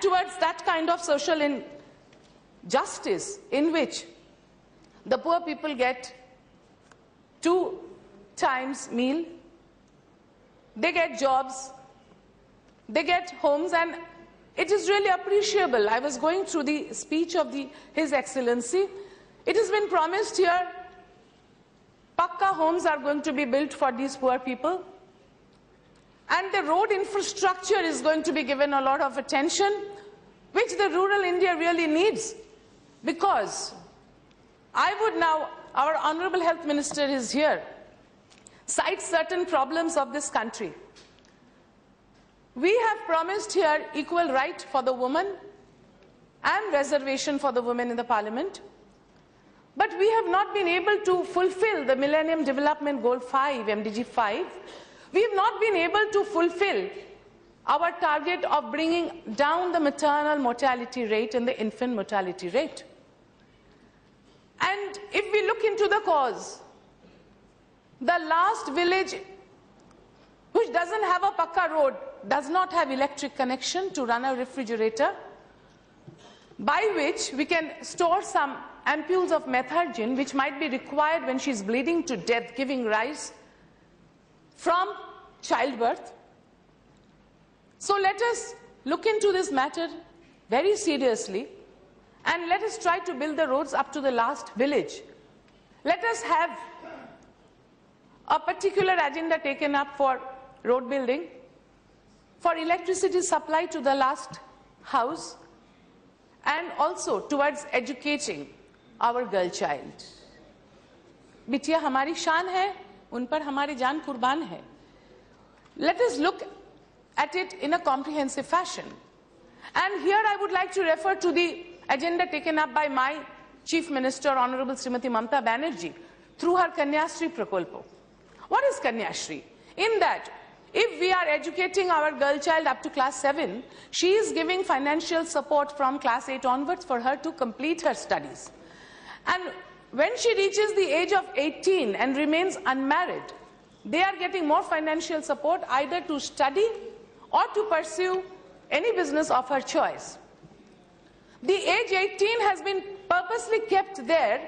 towards that kind of social injustice in which the poor people get 2 times meal, they get jobs, they get homes, and it is really appreciable. I was going through the speech of His Excellency. It has been promised here, Pakka homes are going to be built for these poor people. And the road infrastructure is going to be given a lot of attention, which the rural India really needs. Because I would now, our Honorable Health Minister is here, cite certain problems of this country. We have promised here equal right for the woman and reservation for the women in the parliament. But we have not been able to fulfill the Millennium Development Goal 5, MDG 5. We have not been able to fulfill our target of bringing down the maternal mortality rate and the infant mortality rate. And if we look into the cause, the last village which doesn't have a Pakka road does not have electric connection to run a refrigerator, by which we can store some ampules of methargin which might be required when she's bleeding to death, giving rise from childbirth. So let us look into this matter very seriously, and let us try to build the roads up to the last village. Let us have a particular agenda taken up for road building, for electricity supply to the last house, and also towards educating our girl child. बिटिया हमारी शान है, उन पर हमारी जान कुर्बान है. Let us look at it in a comprehensive fashion. And here I would like to refer to the agenda taken up by my Chief Minister, Honorable Srimati Mamata Banerjee, through her Kanyashree Prakolpo. What is Kanyashree? In that, if we are educating our girl child up to class 7, she is giving financial support from class 8 onwards for her to complete her studies. And when she reaches the age of 18 and remains unmarried, they are getting more financial support either to study or to pursue any business of her choice. The age 18 has been purposely kept there,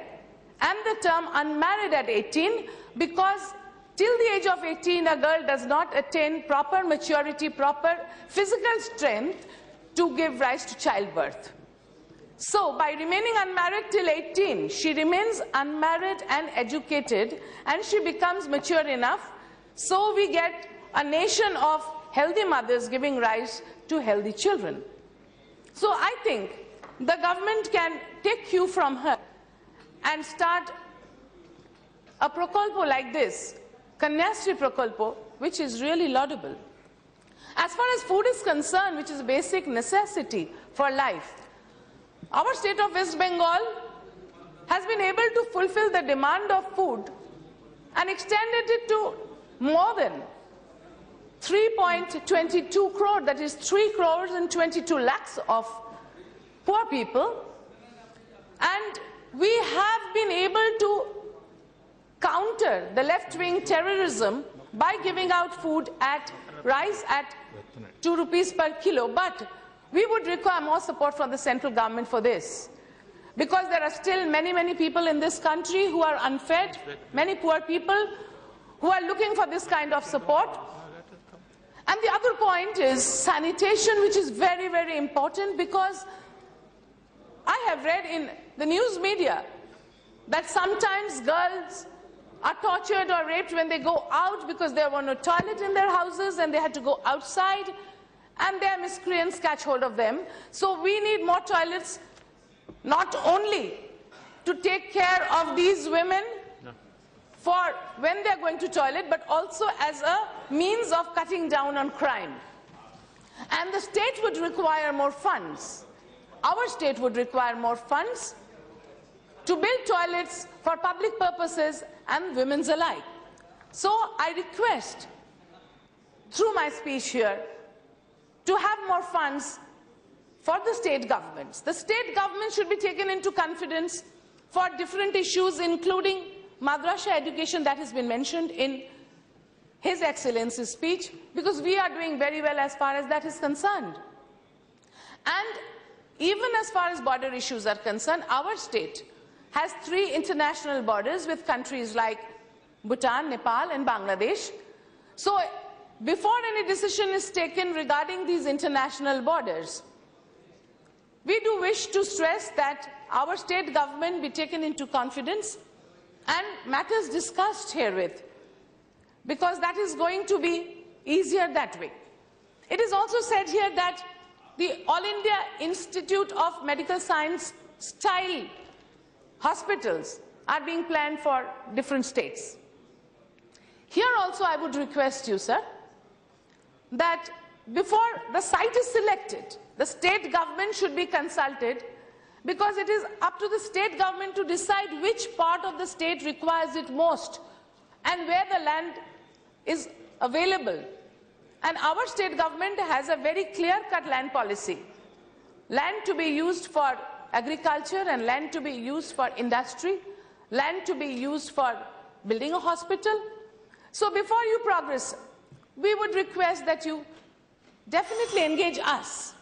and the term unmarried at 18, because till the age of 18, a girl does not attain proper maturity, proper physical strength to give rise to childbirth. So, by remaining unmarried till 18, she remains unmarried and educated, and she becomes mature enough. So, we get a nation of healthy mothers giving rise to healthy children. So, I think the government can take cue from her and start a Prakolpo like this, Kanyashree Prakolpo, which is really laudable. As far as food is concerned, which is a basic necessity for life, our state of West Bengal has been able to fulfill the demand of food and extended it to more than 3.22 crore, that is 3 crores and 22 lakhs of poor people. And we have been able to counter the left-wing terrorism by giving out food at rice at 2 rupees per kilo. But we would require more support from the central government for this, because there are still many people in this country who are unfed, many poor people who are looking for this kind of support. And the other point is sanitation, which is very important, because I have read in the news media that sometimes girls are tortured or raped when they go out because there were no toilet in their houses and they had to go outside, and their miscreants catch hold of them. So we need more toilets, not only to take care of these women for when they're going to toilet, but also as a means of cutting down on crime. And the state would require more funds. Our state would require more funds to build toilets for public purposes and women's alike. So I request, through my speech here, to have more funds for the state governments. The state government should be taken into confidence for different issues, including madrasa education that has been mentioned in His Excellency's speech, because we are doing very well as far as that is concerned. And even as far as border issues are concerned, our state has 3 international borders with countries like Bhutan, Nepal and Bangladesh. So before any decision is taken regarding these international borders, we do wish to stress that our state government be taken into confidence and matters discussed herewith, because that is going to be easier that way. It is also said here that the All India Institute of Medical Science style hospitals are being planned for different states. Here also I would request you, sir, that before the site is selected, the state government should be consulted, because it is up to the state government to decide which part of the state requires it most and where the land is available. And our state government has a very clear-cut land policy. Land to be used for agriculture and land to be used for industry, land to be used for building a hospital. So before you progress, we would request that you definitely engage us.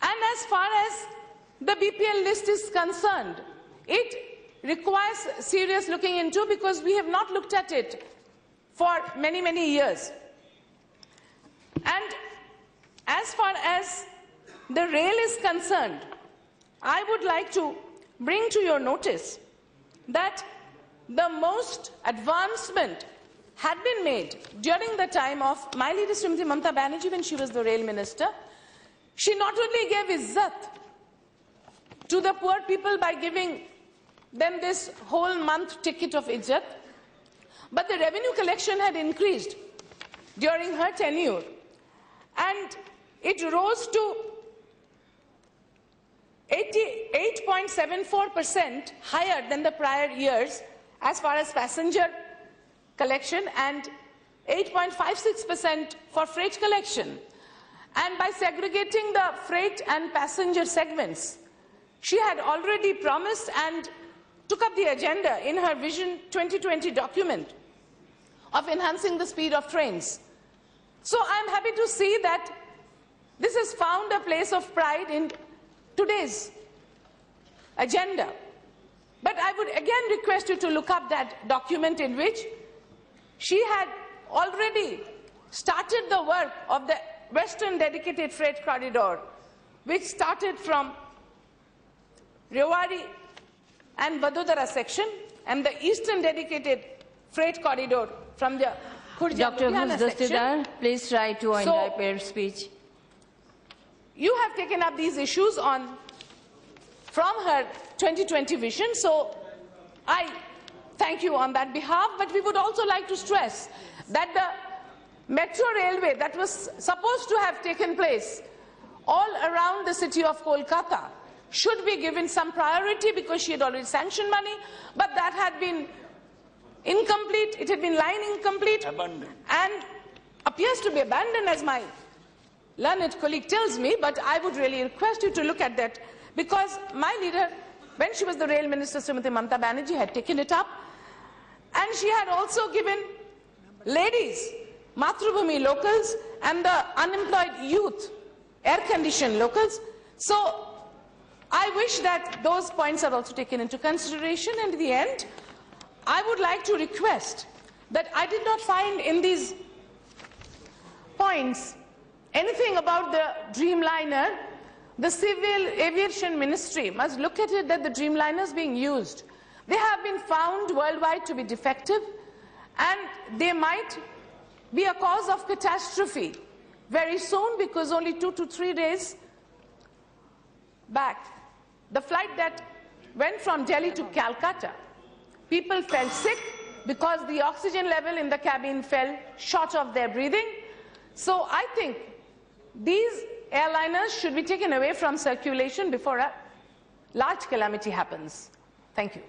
And as far as the BPL list is concerned, it requires serious looking into, because we have not looked at it for many, many years. And as far as the rail is concerned, I would like to bring to your notice that the most advancement had been made during the time of my leader, Srimati Mamata Banerjee, when she was the rail minister. She not only gave izzat to the poor people by giving them this whole month ticket of izzat, but the revenue collection had increased during her tenure, and it rose to 88.74% higher than the prior years as far as passenger collection, and 8.56% for freight collection. And by segregating the freight and passenger segments, she had already promised and took up the agenda in her Vision 2020 document of enhancing the speed of trains. So I'm happy to see that this has found a place of pride in today's agenda. But I would again request you to look up that document in which she had already started the work of the Western Dedicated Freight Corridor, which started from Rewari and Vadodara section, and the Eastern Dedicated Freight Corridor from the Khurja-Ludhiana section. Please try to wind up your speech. You have taken up these issues from her 2020 vision, so I thank you on that behalf. But we would also like to stress that the metro railway that was supposed to have taken place all around the city of Kolkata should be given some priority, because she had already sanctioned money, but that had been incomplete. It had been lying incomplete, abandoned, and appears to be abandoned, as my learned colleague tells me. But I would really request you to look at that, because my leader, when she was the rail minister, Srimati Mamata Banerjee, had taken it up, and she had also given ladies Mathrubhumi locals and the unemployed youth air-conditioned locals. So I wish that those points are also taken into consideration. And in the end, I would like to request that I did not find in these points anything about the Dreamliner. The Civil Aviation Ministry must look at it that the Dreamliners being used, they have been found worldwide to be defective, and they might be a cause of catastrophe very soon, because only 2 to 3 days back, the flight that went from Delhi to Calcutta, people fell sick because the oxygen level in the cabin fell short of their breathing. So I think these airliners should be taken away from circulation before a large calamity happens. Thank you.